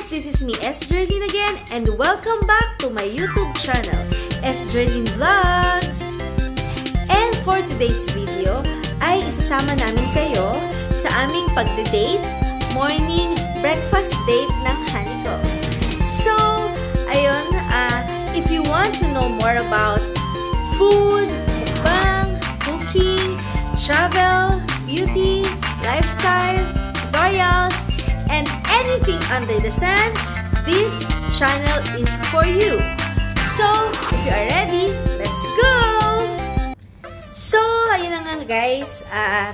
guys! This is me, S. Jerlyn again, and welcome back to my YouTube channel, S. Jerlyn Vlogs! And for today's video, ay isasama namin kayo sa aming pagde-date, morning breakfast date ng honey ko. So, ayun, if you want to know more about food, mukbang, cooking, travel, beauty, lifestyle, tutorials, and anything under the sun, this channel is for you. So, if you are ready, let's go! So, ayun na nga guys,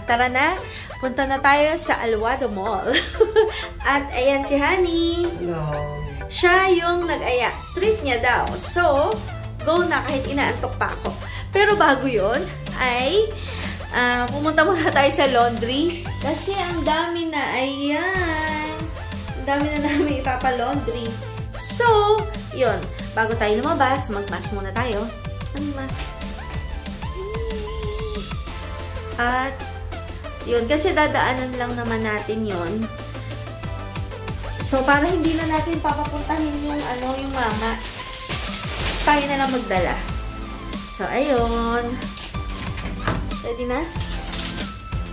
tara na, punta na tayo sa Alwado Mall. At ayan si Honey. Hello. Siya yung nag-aya. Treat niya daw. So, go na kahit inaantok pa ako. Pero bago yun, ay pumunta muna tayo sa laundry. Kasi ang dami na, ayan. Ang dami na namin ipapa-laundry. So, yun. Bago tayo lumabas, mag-mask muna tayo. Anong mask? At, yun. Kasi dadaanan lang naman natin yun. So, para hindi na natin papapuntahin yung, yung mama, tayo na lang magdala. So, ayun. Ready na?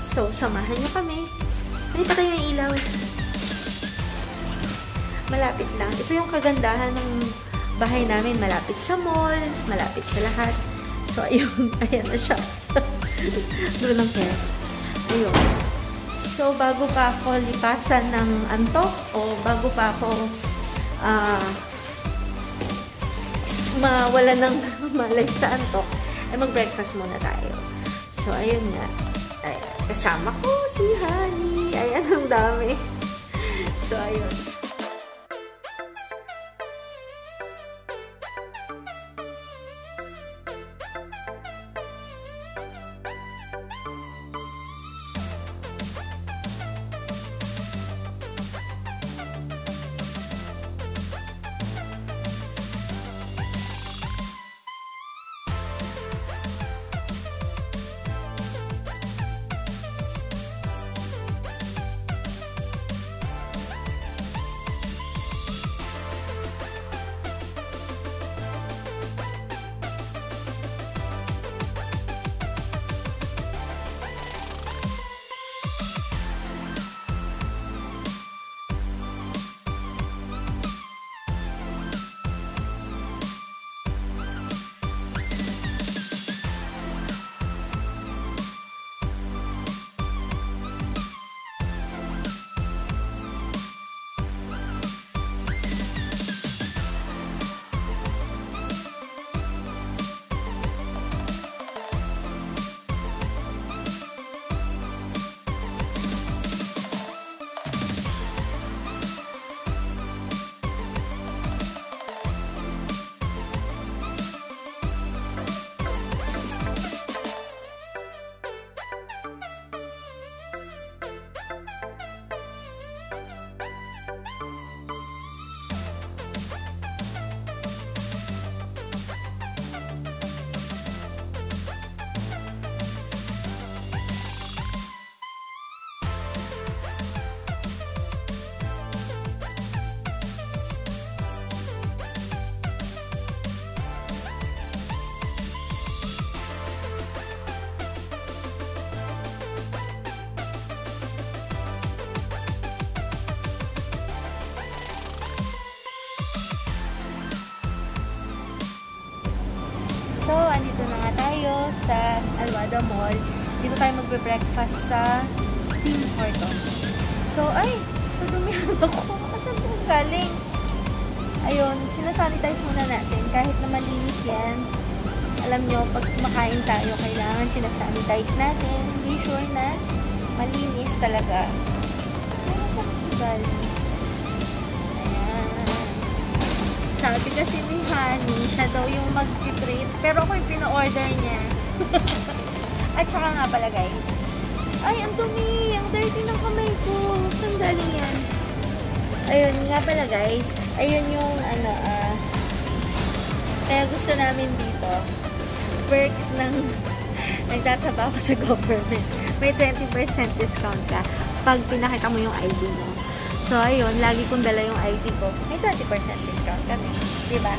So, samahan nyo kami. Hindi pa tayo yung ilaw. Malapit lang. Ito yung kagandahan ng bahay namin. Malapit sa mall. Malapit sa lahat. So, ayun. Ayan na siya. Doon lang kaya. Ayun. So, bago pa ako lipasan ng antok o bago pa ako mawala ng malay sa antok, ay mag-breakfast muna tayo. So, ayun nga. Ay, kasama ko si Honey. Ayan, ang dami. So, ayun. So, andito na nga tayo sa Alwado Mall. Dito tayo magbe-breakfast sa Tim Hortons. So, ay, padumihan ako. Saan po galing? Ayun, sinasanitize muna natin. Kahit na malinis yan. Alam nyo, pag kumakain tayo, kailangan sinasanitize natin. Be sure na malinis talaga. Ay, saan po galing? Sabi kasi ni Honey, siya daw yung mag-treat. Pero ako yung pina-order niya. At saka nga pala guys. Ay, ang dumi! Ang dirty ng kamay ko. Saan galing yan? Ayun nga pala guys. Ayun yung kaya gusto namin dito. Perks ng nagtatrabaho sa government. May 20% discount ka pag pinakita mo yung ID mo. So, ayun, lagi kong dala yung ID ko. May 20% discount kami. Diba?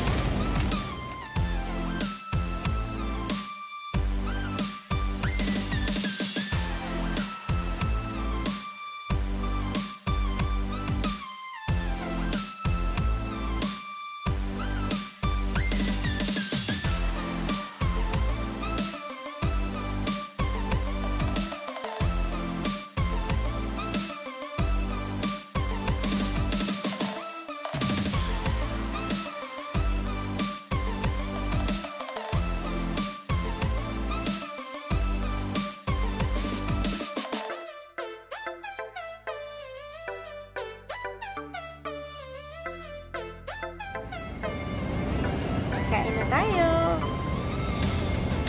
Kain na tayo.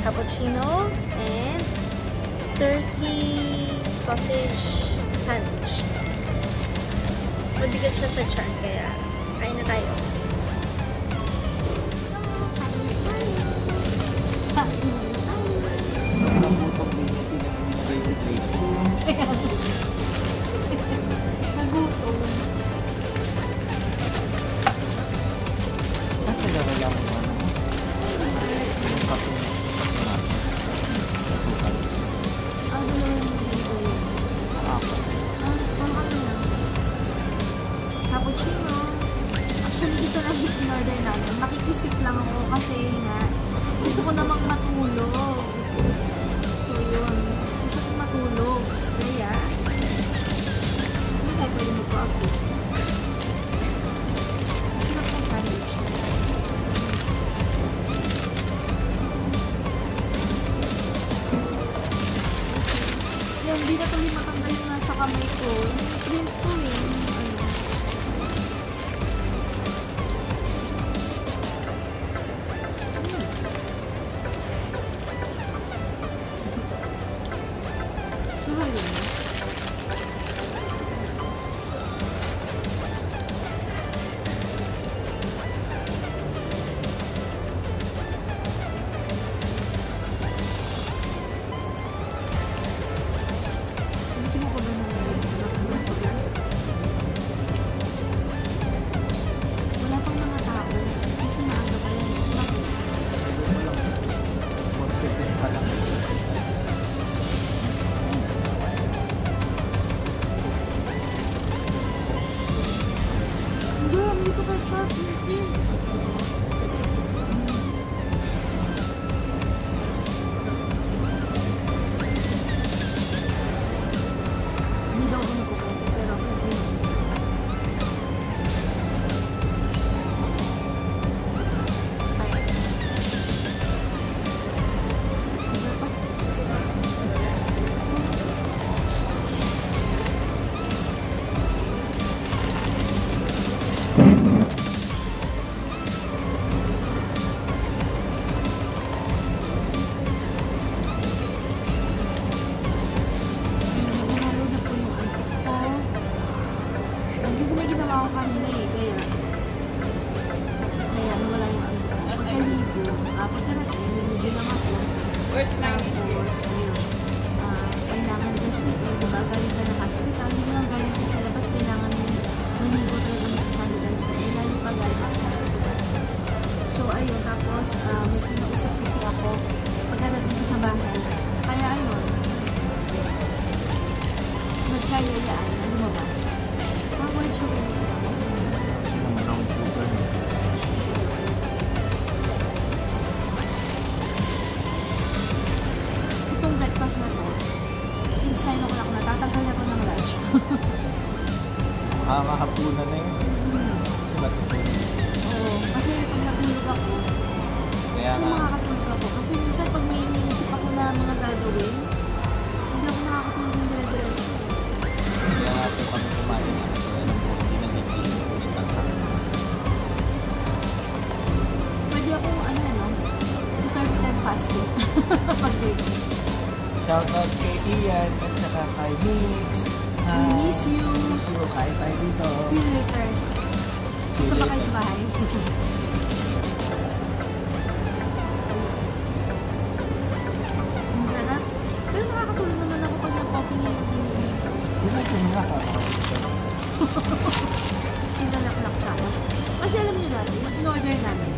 Cappuccino and turkey sausage sandwich. Mabigat siya sa tiyan, kaya kain na tayo. Sobrang butong din yung pinag-ibigay ni Tracy. Nagutom. At talaga lang mo ano? Yung kape mo. Kasukal. Ano naman yung dito yun? Ako. Ano lang? Cappuccino. Actually, isa lang yung in-order namin. Makikisip lang ako kasi nga, gusto ko namang matulog. So, yun. Gusto ko matulog. Kaya, hindi tayo pwede mag-coffee. Masarap yung sandwich. Yung hindi na tuloy matanggal yung nasa kamay ko. Yung print ko yung ano. Mahal yun. Hindi mo ko ba naman wala pang mga tao. Kasi maaga pa yan. Mag-15 pa lang. Hindi ko pa shop. Hindi daw ako nagkukwento, pero ako nagkukwento. Nahalo na po yung antok ko. Kasi may ginawa ko kanina eh, kaya nawala yung antok ko. Pagkaligo, pagkarating, niligo lang ako. Tapos, ayun, kailangan kasi, diba, galing ka ng hospital, hindi lang galing ka sa labas, kailangan maligo talaga mag-sanitize ka, lalo pa galing ako sa hospital. So, ayun, tapos, may kinausap kasi ako pagkarating ko sa bahay. Kaya, ayun, nagkayayaan na lumabas. White sugar. Yung brown sugar. Itong breakfast na to, since 9 o'clock na, tatanggal na ko ng lunch. Mahapunan na yun. Kasi matutulog. Oo, kasi pag natulog ako, Kaya nga, makakatulog ako. Kasi minsan pag may iniisip ako na mga gagawin, hindi ako nakakatulog ng dire-diretso. kaya nga po kami kumain na. Kasi alam ko, hindi na nagiging ulit ang kami. Pwede akong ano, intermittent fasting. Pag-break. Shoutout kay Ian at saka kay Mix. I miss you. Miss you. Kain tayo dito. See you later. See you Punta ba kayo later. sa bahay? Ang sarap. Pero nakakatulog naman ako pag yung coffee niya yung Hindi na ito nakakakausap. Pinalaklak sa akin. Kasi alam nyo dati, yung in-order namin,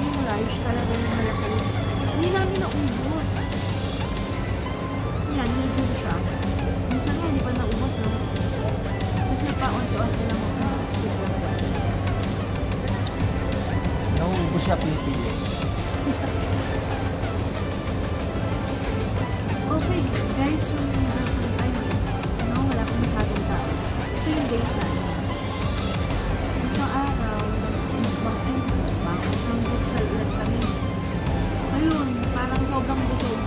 yung large talaga yung malaki. Hindi namin naubos. Yan, nilibog siya. Minsan nga, hindi pa naubos, no? Kasi pa-onti-onti lang ako nasaksip lang. Nauubos siya pinipili. Okay, guys, yung girlfriend time, no, wala pa masyadong tao. Ito yung date natin. Isang araw, ng buksal ulit kami. Ayun, parang sobrang busog.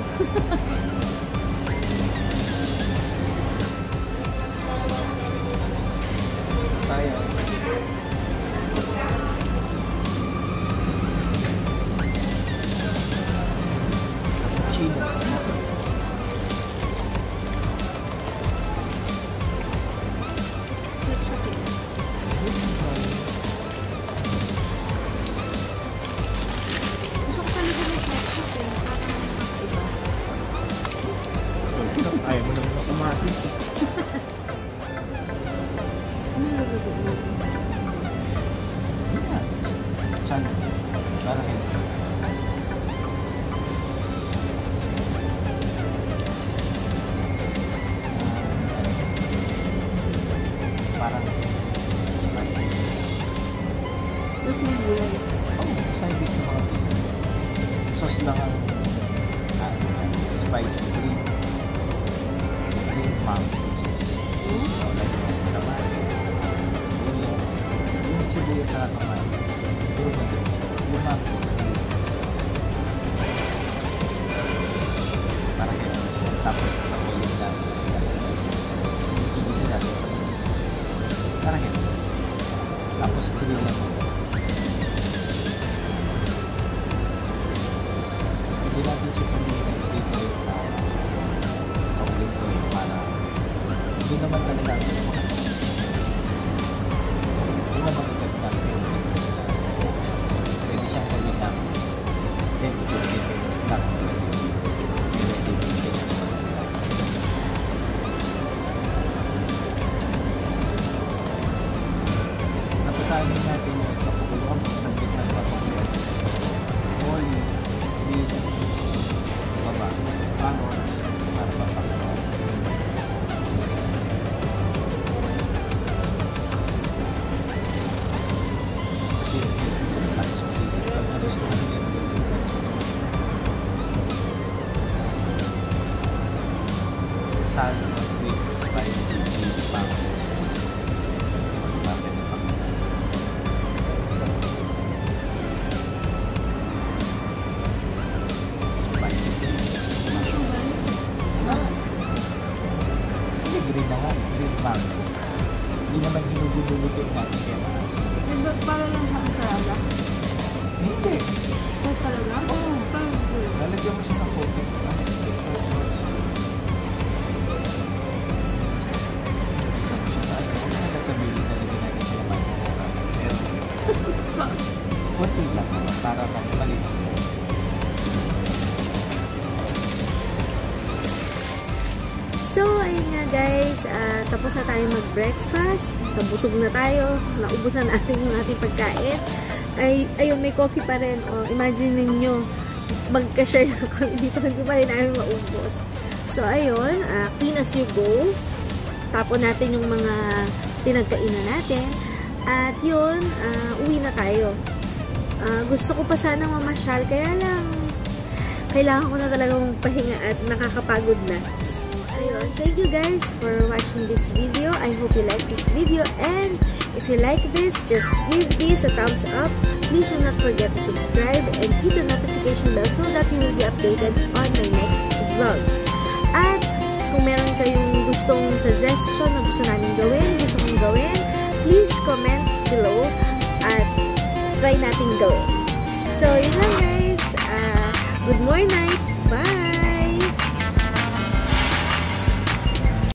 Tayo. Cappuccino. Gusto ko talaga may ketchup eh. Parang kakaiba. Ayaw mo naman kumatis. Ano nilagay mo? Saan? Parang yun. Parang Tapos may gulay. side dish ng mga Pilipinas. Sauce lang ang spicy green mango sauce. So, lagyan mo ng kamatis, onions, yung sibuyas sa kamatis, yung mango, parang gano'n siya. Tapos sa kulit na itigisa natin sa kulit. Parang gano'n. Tapos grill lang mo. Hindi natin siya sabihin na dito sa ulit ko para hindi naman talaga ang makakita. Hindi naman magkakita pwede siyang gawin ng 10 to 15 minutes lang. Napasahin natin yung kapaguluhan kung saan kita papakuluhan. Holy, linis, baba, pangos, para papakuluhan. Kasi, tapos ang isip pag nagustuhan niya yung isip ka. Salt, sweet, spicy, sweet, pangos. Bakit na pangos? Hindi, green na nga. Green mango. Hindi naman hinugulutin natin kaya maasin. Para lang sa kasarada. Hindi. So talaga? Oo. Parang gulay. Lalagyan mo siya ng coating. Oyster sauce. Tapos siya sa ano. Huwag na nagkabilin na lagyan natin siya naman sa sarap. Pero, konti lang naman para malinaw. So, ayun nga guys, tapos na tayo mag-breakfast, nabusog na tayo, naubusan natin yung ating pagkain. Ayun, may coffee pa rin. Imagine ninyo, magka-share na kami dito, hindi pa rin namin maubos. So, ayun, clean as you go. Tapon natin yung mga pinagkainan natin. At yun, uwi na tayo. Gusto ko pa sana mamasyal, kaya lang, kailangan ko na talagang pahinga at nakakapagod na. Ayun, thank you guys for watching this video. I hope you like this video, and if you like this, just give this a thumbs up. Please do not forget to subscribe and hit the notification bell so that you will be updated on my next vlog. At kung meron kayong gustong suggestion na gusto namin gawin, gusto kong gawin, please comment below at try natin gawin. So, yun lang guys. Good morning. Bye!